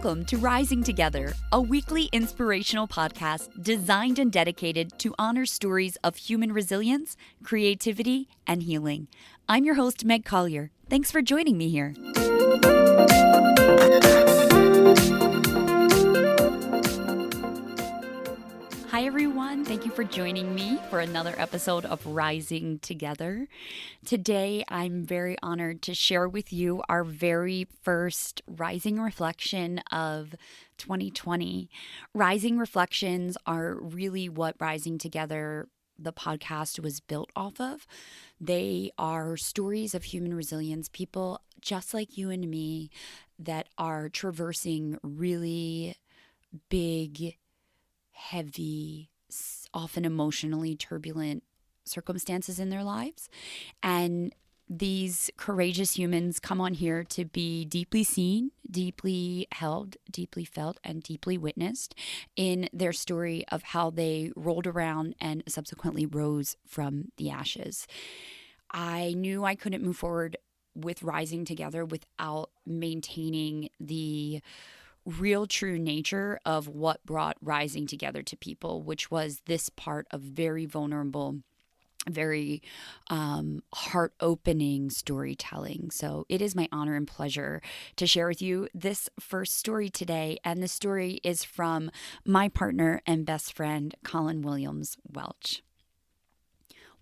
Welcome to Rising Together, a weekly inspirational podcast designed and dedicated to honor stories of human resilience, creativity, and healing. I'm your host, Meg Collier. Thanks for joining me here. Hi, everyone. Thank you for joining me for another episode of Rising Together. Today, I'm very honored to share with you our very first Rising Reflection of 2020. Rising Reflections are really what Rising Together, the podcast, was built off of. They are stories of human resilience, people just like you and me that are traversing really big, heavy, often emotionally turbulent circumstances in their lives. And these courageous humans come on here to be deeply seen, deeply held, deeply felt, and deeply witnessed in their story of how they rolled around and subsequently rose from the ashes. I knew I couldn't move forward with Rising Together without maintaining the real true nature of what brought Rising Together to people, which was this part of very vulnerable, very heart-opening storytelling. So it is my honor and pleasure to share with you this first story today. And the story is from my partner and best friend, Collin Williams-Welch.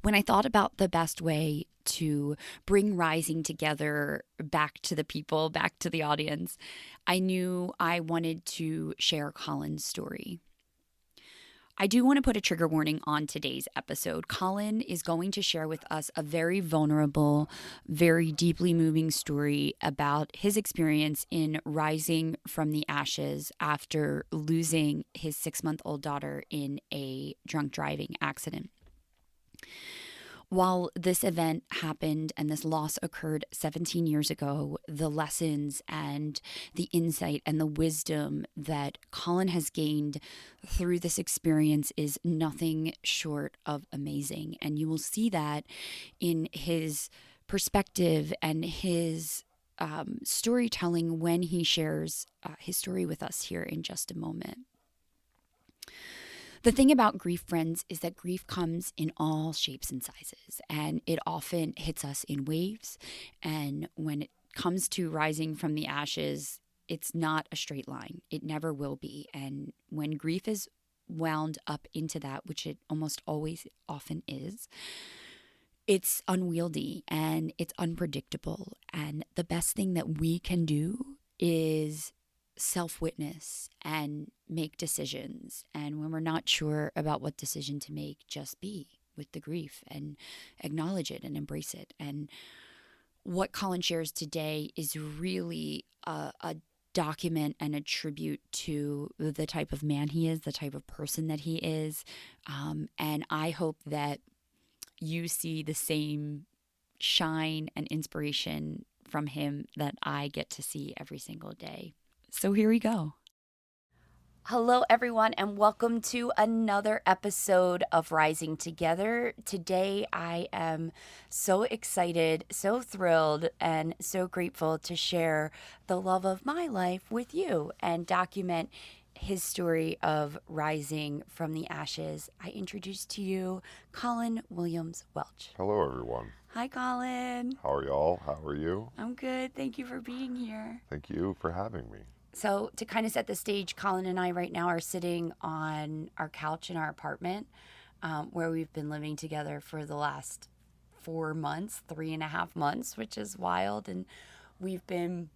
When I thought about the best way to bring Rising Together back to the people, back to the audience, I knew I wanted to share Collin's story. I do want to put a trigger warning on today's episode. Collin is going to share with us a very vulnerable, very deeply moving story about his experience in rising from the ashes after losing his 6-month-old daughter in a drunk driving accident. While this event happened and this loss occurred 17 years ago, the lessons and the insight and the wisdom that Collin has gained through this experience is nothing short of amazing. And you will see that in his perspective and his storytelling when he shares his story with us here in just a moment. The thing about grief, friends, is that grief comes in all shapes and sizes, and it often hits us in waves. And when it comes to rising from the ashes, it's not a straight line. It never will be. And when grief is wound up into that, which it almost always often is, it's unwieldy and it's unpredictable. And the best thing that we can do is self-witness and make decisions. And when we're not sure about what decision to make, just be with the grief and acknowledge it and embrace it. And what Collin shares today is really a document and a tribute to the type of man he is, the type of person that he is. And I hope that you see the same shine and inspiration from him that I get to see every single day. So here we go. Hello, everyone, and welcome to another episode of Rising Together. Today, I am so excited, so thrilled, and so grateful to share the love of my life with you and document his story of rising from the ashes. I introduce to you Collin Williams-Welch. Hello, everyone. Hi, Collin. How are y'all? How are you? I'm good. Thank you for being here. Thank you for having me. So to kind of set the stage, Collin and I right now are sitting on our couch in our apartment where we've been living together for the last 4 months, 3.5 months, which is wild. And we've been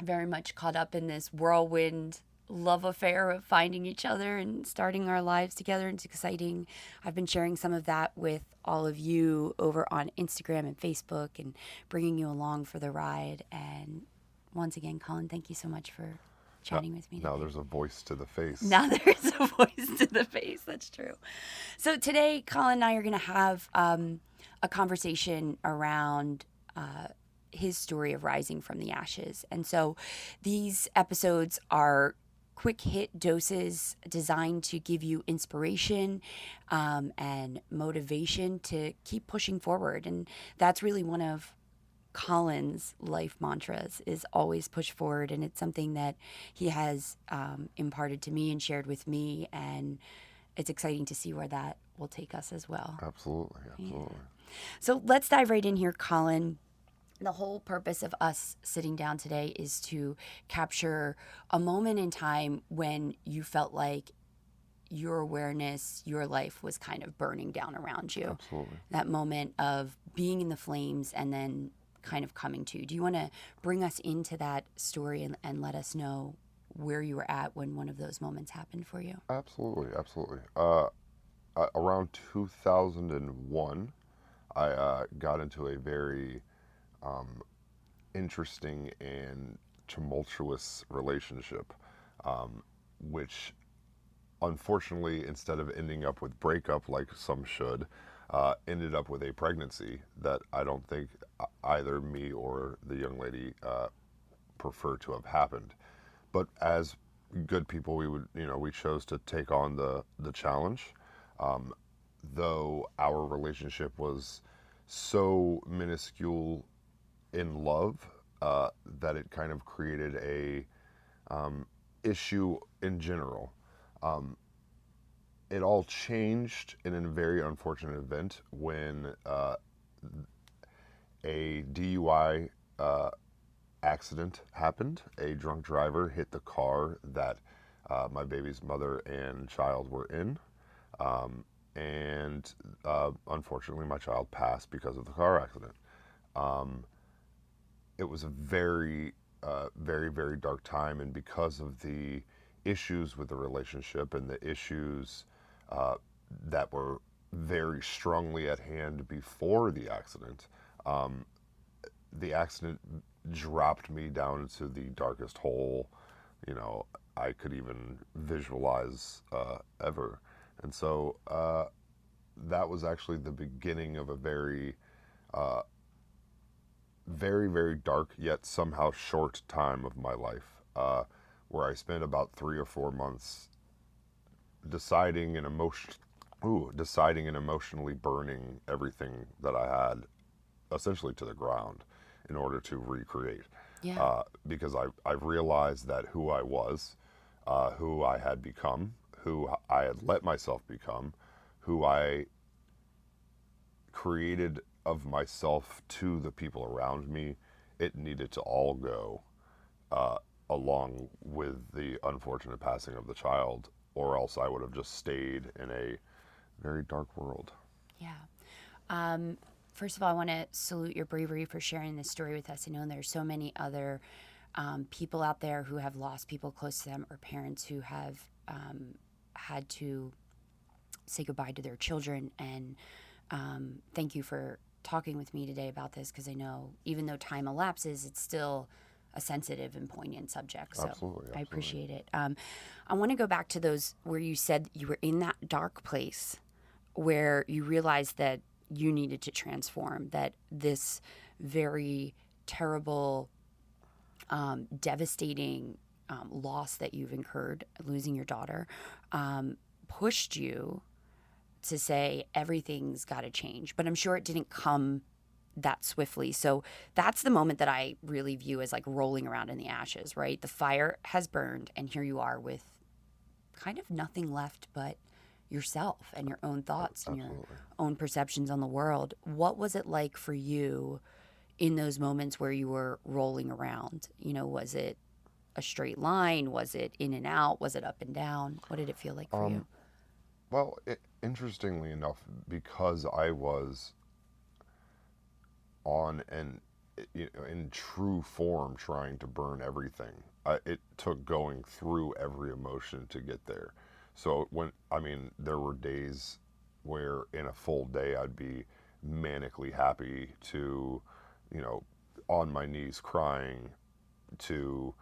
very much caught up in this whirlwind love affair of finding each other and starting our lives together. It's exciting. I've been sharing some of that with all of you over on Instagram and Facebook and bringing you along for the ride. And once again, Collin, thank you so much for chatting with me today. Now there's a voice to the face. Now there's a voice to the face. That's true. So today, Collin and I are going to have a conversation around his story of rising from the ashes. And so these episodes are quick hit doses designed to give you inspiration and motivation to keep pushing forward. And that's really one of Collin's life mantras is always push forward, and it's something that he has imparted to me and shared with me, and it's exciting to see where that will take us as well. Absolutely, absolutely. Yeah. So let's dive right in here, Collin. The whole purpose of us sitting down today is to capture a moment in time when you felt like your awareness, your life was kind of burning down around you. Absolutely. That moment of being in the flames and then kind of coming to. Do you want to bring us into that story and let us know where you were at when one of those moments happened for you? Absolutely, absolutely. Around 2001, I got into a very interesting and tumultuous relationship, which unfortunately, instead of ending up with breakup like some should, ended up with a pregnancy that I don't think either me or the young lady prefer to have happened. But as good people, we chose to take on the challenge. Though our relationship was so minuscule in love that it kind of created a issue in general. It all changed in a very unfortunate event when a DUI accident happened. A drunk driver hit the car that my baby's mother and child were in. And unfortunately, my child passed because of the car accident. It was a very, very dark time, and because of the issues with the relationship and the issues that were very strongly at hand before the accident dropped me down into the darkest hole, I could even visualize ever. And so that was actually the beginning of a very, very dark yet somehow short time of my life, where I spent about 3 or 4 months deciding and emotionally burning everything that I had essentially to the ground in order to recreate. Yeah. Because I've realized that who I was, who I had become, who I had let myself become, who I created of myself to the people around me, it needed to all go along with the unfortunate passing of the child, or else I would have just stayed in a very dark world. Yeah. First of all, I want to salute your bravery for sharing this story with us. I know there's so many other people out there who have lost people close to them, or parents who have had to say goodbye to their children. And thank you for talking with me today about this, because I know even though time elapses, it's still a sensitive and poignant subject. So Absolutely. I appreciate it. I want to go back to those where you said you were in that dark place where you realized that you needed to transform, that this very terrible, devastating loss that you've incurred, losing your daughter, pushed you to say everything's got to change. But I'm sure it didn't come that swiftly. So that's the moment that I really view as like rolling around in the ashes, right? The fire has burned, and here you are with kind of nothing left but yourself and your own thoughts and your own perceptions on the world. What was it like for you in those moments where you were rolling around? Was it a straight line? Was it in and out? Was it up and down? What did it feel like for you? Well, interestingly enough, because I was on in true form trying to burn everything, it took going through every emotion to get there. So there were days where in a full day I'd be manically happy to, on my knees crying, to,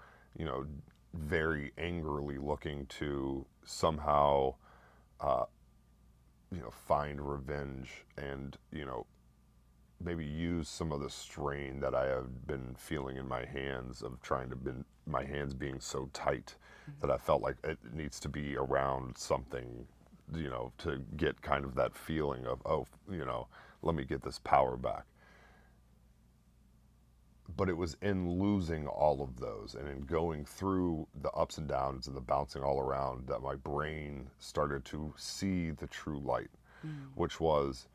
very angrily looking to somehow, find revenge and, maybe use some of the strain that I have been feeling in my hands of my hands being so tight that I felt like it needs to be around something, to get kind of that feeling of, let me get this power back. but it was in losing all of those and in going through the ups and downs and the bouncing all around that my brain started to see the true light, which was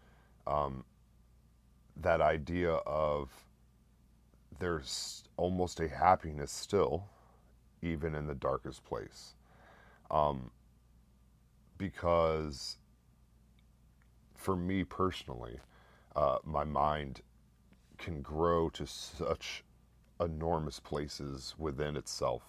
that idea of there's almost a happiness still, even in the darkest place. Because for me personally, my mind can grow to such enormous places within itself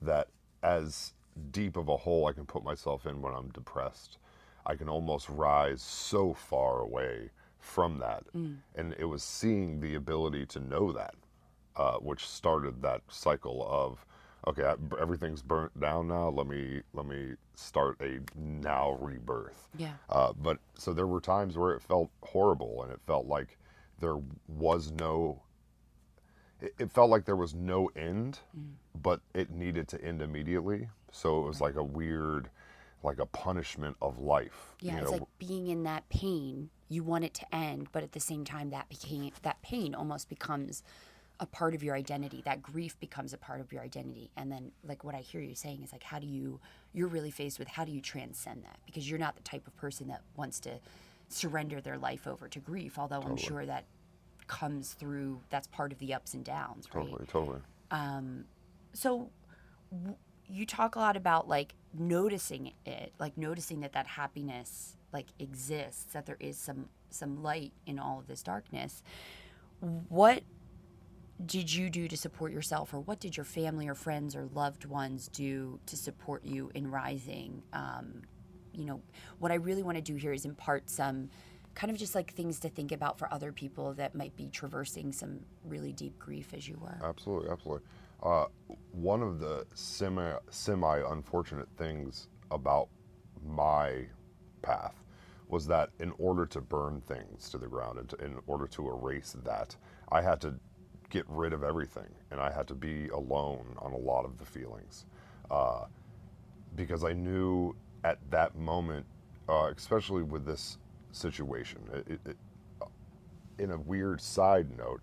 that as deep of a hole I can put myself in when I'm depressed, I can almost rise so far away from that. And it was seeing the ability to know that, which started that cycle of, okay, everything's burnt down now. Let me start a now rebirth. Yeah. But so there were times where it felt horrible, and it felt like there was no. It felt like there was no end, but it needed to end immediately. So it was like a weird, like a punishment of life. Yeah, you it's know? like being in that pain. You want it to end, but at the same time, that pain almost becomes a part of your identity. That grief becomes a part of your identity. And then, like, what I hear you saying is like, you're really faced with how do you transcend that? Because you're not the type of person that wants to surrender their life over to grief, although I'm sure that comes through, that's part of the ups and downs, right? Totally. So you talk a lot about like noticing it, like noticing that happiness like exists, that there is some light in all of this darkness. What did you do to support yourself, or what did your family or friends or loved ones do to support you in rising? What I really want to do here is impart some kind of just like things to think about for other people that might be traversing some really deep grief as you were. Absolutely. One of the semi unfortunate things about my path was that in order to burn things to the ground and in order to erase that, I had to get rid of everything, and I had to be alone on a lot of the feelings, because I knew at that moment, especially with this situation, in a weird side note,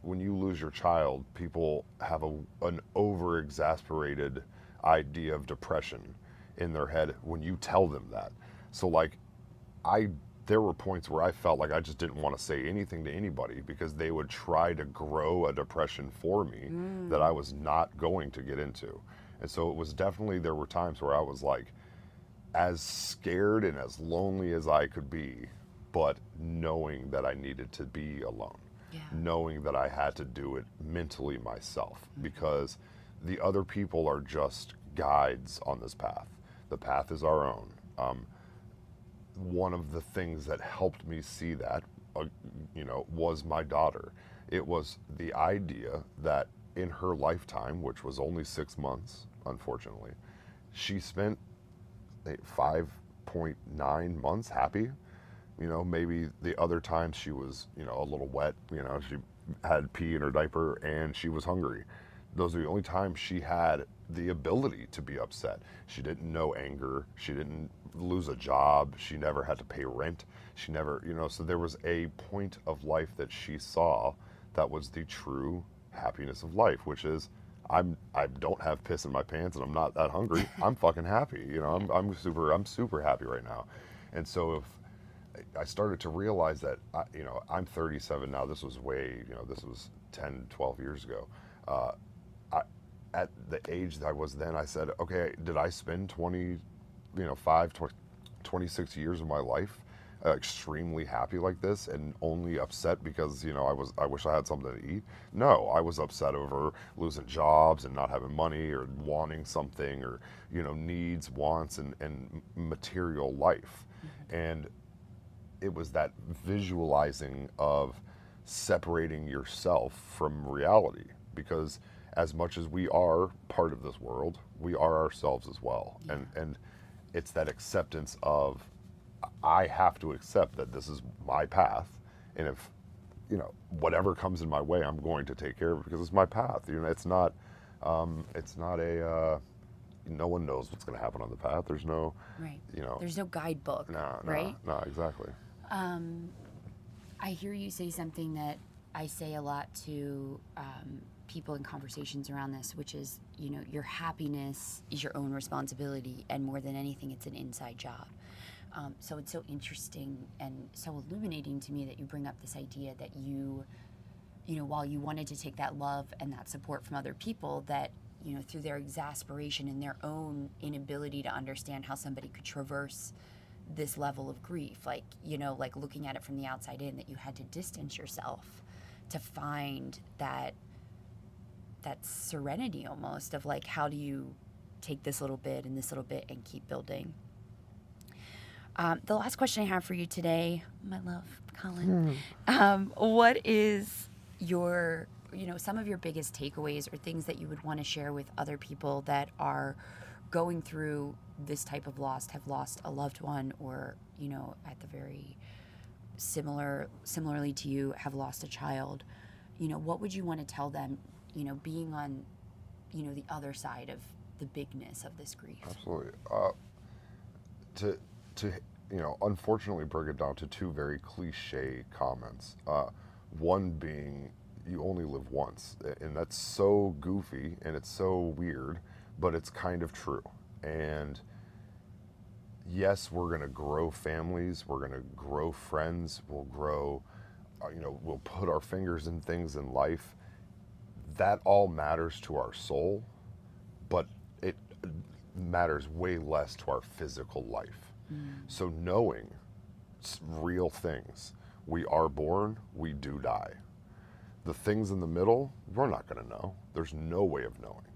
when you lose your child, people have an over-exasperated idea of depression in their head when you tell them that. So like, there were points where I felt like I just didn't want to say anything to anybody because they would try to grow a depression for me that I was not going to get into. And so it was definitely, there were times where I was like as scared and as lonely as I could be, but knowing that I needed to be alone. Yeah. Knowing that I had to do it mentally myself, because the other people are just guides on this path. The path is our own. One of the things that helped me see that, was my daughter. It was the idea that in her lifetime, which was only 6 months, unfortunately, she spent 5.9 months happy. Maybe the other times she was, a little wet, she had pee in her diaper and she was hungry. Those are the only times she had the ability to be upset. She didn't know anger. She didn't lose a job. She never had to pay rent. She never, so there was a point of life that she saw that was the true happiness of life, which is I don't have piss in my pants and I'm not that hungry. I'm fucking happy. I'm super happy right now. And so if I started to realize that, I'm 37 now. This was this was 10, 12 years ago. At the age that I was then, I said, okay, did I spend 26 years of my life extremely happy like this and only upset because, I wish I had something to eat? No, I was upset over losing jobs and not having money or wanting something or, needs, wants, and material life. And it was that visualizing of separating yourself from reality, because as much as we are part of this world, we are ourselves as well. Yeah. And it's that acceptance of, I have to accept that this is my path, and if whatever comes in my way, I'm going to take care of it because it's my path. It's not a no one knows what's going to happen on the path. There's no there's no guidebook. No, right? No, exactly. I hear you say something that I say a lot to people in conversations around this, which is, your happiness is your own responsibility, and more than anything, it's an inside job. So it's so interesting and so illuminating to me that you bring up this idea that while you wanted to take that love and that support from other people, that, through their exasperation and their own inability to understand how somebody could traverse this level of grief, like looking at it from the outside in, that you had to distance yourself to find that serenity almost of like, how do you take this little bit and this little bit and keep building. The last question I have for you today, my love, Collin, what is your, some of your biggest takeaways or things that you would want to share with other people that are going through this type of loss, have lost a loved one, or, at the very similarly to you, have lost a child? What would you want to tell them, being on, the other side of the bigness of this grief? Absolutely. To unfortunately break it down to two very cliche comments. One being, you only live once, and that's so goofy and it's so weird, but it's kind of true. And yes, we're going to grow families, we're going to grow friends, we'll grow, we'll put our fingers in things in life. That all matters to our soul, but it matters way less to our physical life. So knowing real things, we are born, we do die. The things in the middle, we're not going to know. There's no way of knowing.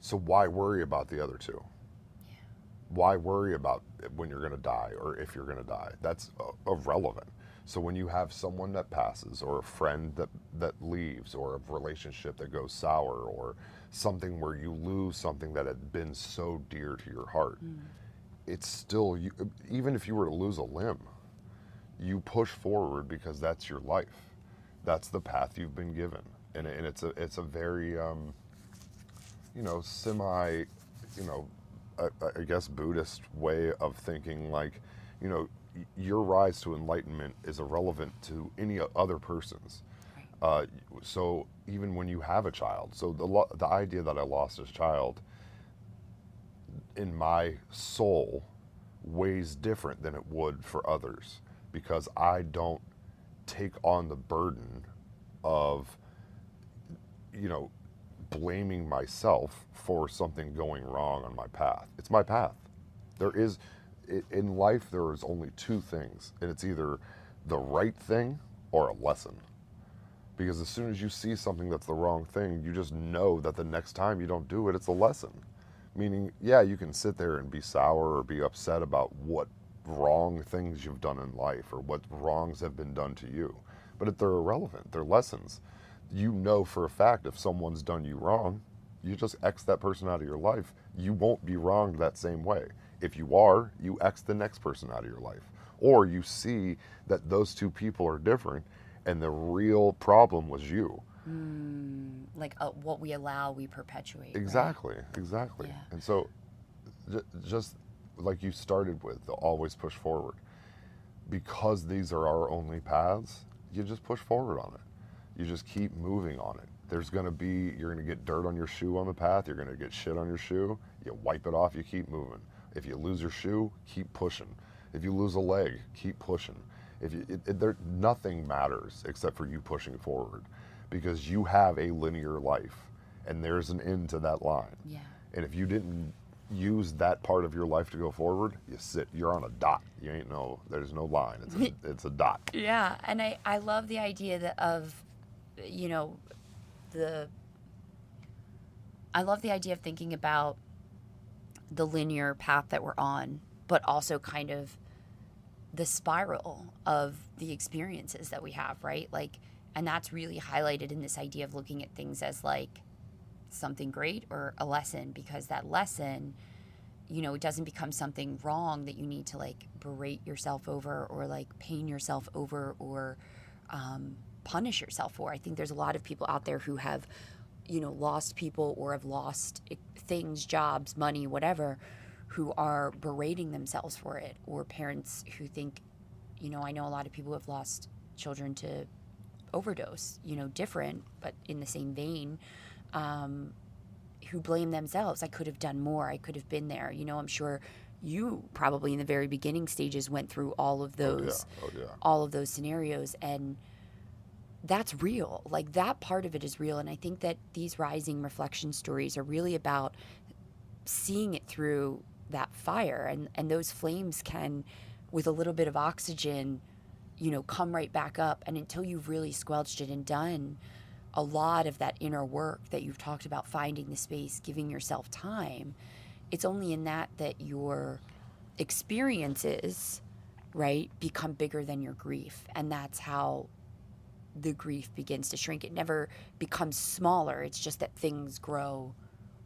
So why worry about the other two? Yeah. Why worry about when you're going to die or if you're going to die? That's irrelevant. So when you have someone that passes, or a friend that leaves, or a relationship that goes sour, or something where you lose something that had been so dear to your heart, it's still, even if you were to lose a limb, you push forward because that's your life. That's the path you've been given. And it's a very, semi, I guess Buddhist way of thinking, like, your rise to enlightenment is irrelevant to any other person's. So even when you have a child, so the idea that I lost a child in my soul weighs different than it would for others, because I don't take on the burden of, blaming myself for something going wrong on my path. It's my path. In life, there is only two things, and it's either the right thing or a lesson. Because as soon as you see something that's the wrong thing, you just know that the next time you don't do it, it's a lesson. Meaning, yeah, you can sit there and be sour or be upset about what wrong things you've done in life or what wrongs have been done to you. But if they're irrelevant, they're lessons. You know for a fact if someone's done you wrong, you just X that person out of your life. You won't be wronged that same way. If you are, you X the next person out of your life. Or you see that those two people are different and the real problem was you. Like what we allow, we perpetuate. Exactly, right? exactly. Yeah. And so just like you started with, always push forward. Because these are our only paths, you just push forward on it. You just keep moving on it. You're going to get dirt on your shoe on the path. You're going to get shit on your shoe. You wipe it off, you keep moving. If you lose your shoe, keep pushing. If you lose a leg, keep pushing. Nothing matters except for you pushing forward, because you have a linear life and there's an end to that line. Yeah. And if you didn't use that part of your life to go forward, you're on a dot. There's no line. It's a dot. Yeah. And I love the idea I love the idea of thinking about the linear path that we're on, but also kind of the spiral of the experiences that we have, right? Like, and that's really highlighted in this idea of looking at things as like something great or a lesson, because that lesson, it doesn't become something wrong that you need to like berate yourself over or like pain yourself over or punish yourself for. I think there's a lot of people out there who have, lost people or have lost things, jobs, money, whatever, who are berating themselves for it, or parents who think, I know a lot of people who have lost children to overdose, different, but in the same vein, who blame themselves. I could have done more. I could have been there. I'm sure you probably in the very beginning stages went through all of those, all of those scenarios, and that's real. Like, that part of it is real. And I think that these rising reflection stories are really about seeing it through that fire, and those flames can, with a little bit of oxygen, come right back up. And until you've really squelched it and done a lot of that inner work that you've talked about, finding the space, giving yourself time, it's only in that your experiences, right, become bigger than your grief. And that's how the grief begins to shrink. It never becomes smaller. It's just that things grow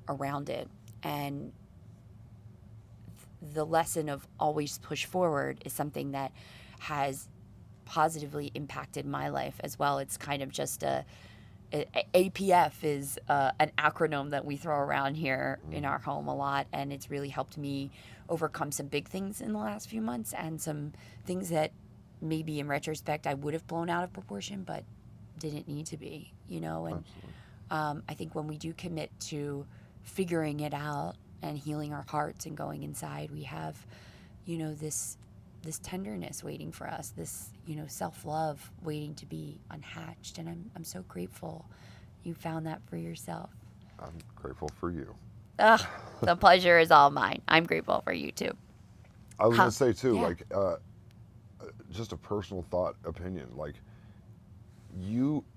around it. And the lesson of always push forward is something that has positively impacted my life as well. It's kind of just APF is an acronym that we throw around here in our home a lot, and it's really helped me overcome some big things in the last few months, and some things that maybe in retrospect I would have blown out of proportion but didn't need to be, and I think when we do commit to figuring it out and healing our hearts and going inside, we have this tenderness waiting for us, this self-love waiting to be unhatched. And I'm so grateful you found that for yourself. I'm grateful for you. The pleasure is all mine. I'm grateful for you too. I was going to say too, like, just a personal opinion, like,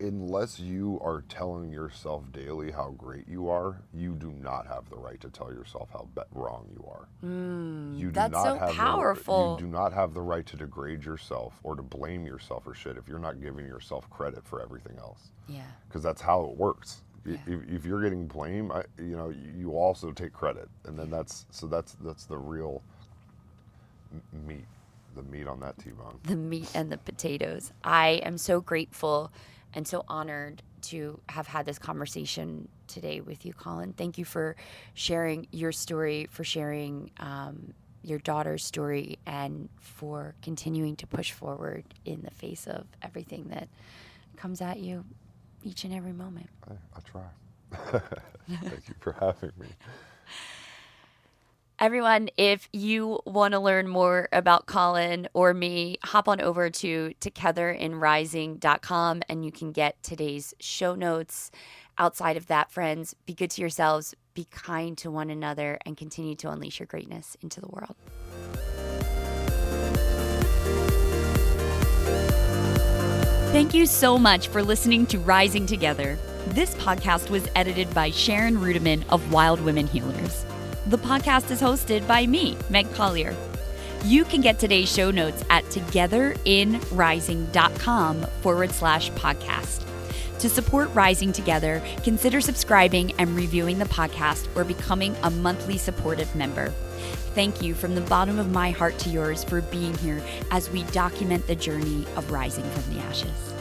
unless you are telling yourself daily how great you are, you do not have the right to tell yourself how wrong you are. That's so powerful. You do not have the right to degrade yourself or to blame yourself for shit if you're not giving yourself credit for everything else. Yeah. Because that's how it works. Yeah. If you're getting blame, you also take credit, and then that's the real meat. The meat on that T-bone. The meat and the potatoes. I am so grateful and so honored to have had this conversation today with you, Collin. Thank you for sharing your story, for sharing your daughter's story, and for continuing to push forward in the face of everything that comes at you each and every moment. I try. Thank you for having me. Everyone, if you want to learn more about Collin or me, hop on over to togetherinrising.com and you can get today's show notes. Outside of that, friends, be good to yourselves, be kind to one another, and continue to unleash your greatness into the world. Thank you so much for listening to Rising Together. This podcast was edited by Sharon Rudiman of Wild Women Healers. The podcast is hosted by me, Meg Collier. You can get today's show notes at togetherinrising.com/podcast. To support Rising Together, consider subscribing and reviewing the podcast or becoming a monthly supportive member. Thank you from the bottom of my heart to yours for being here as we document the journey of rising from the ashes.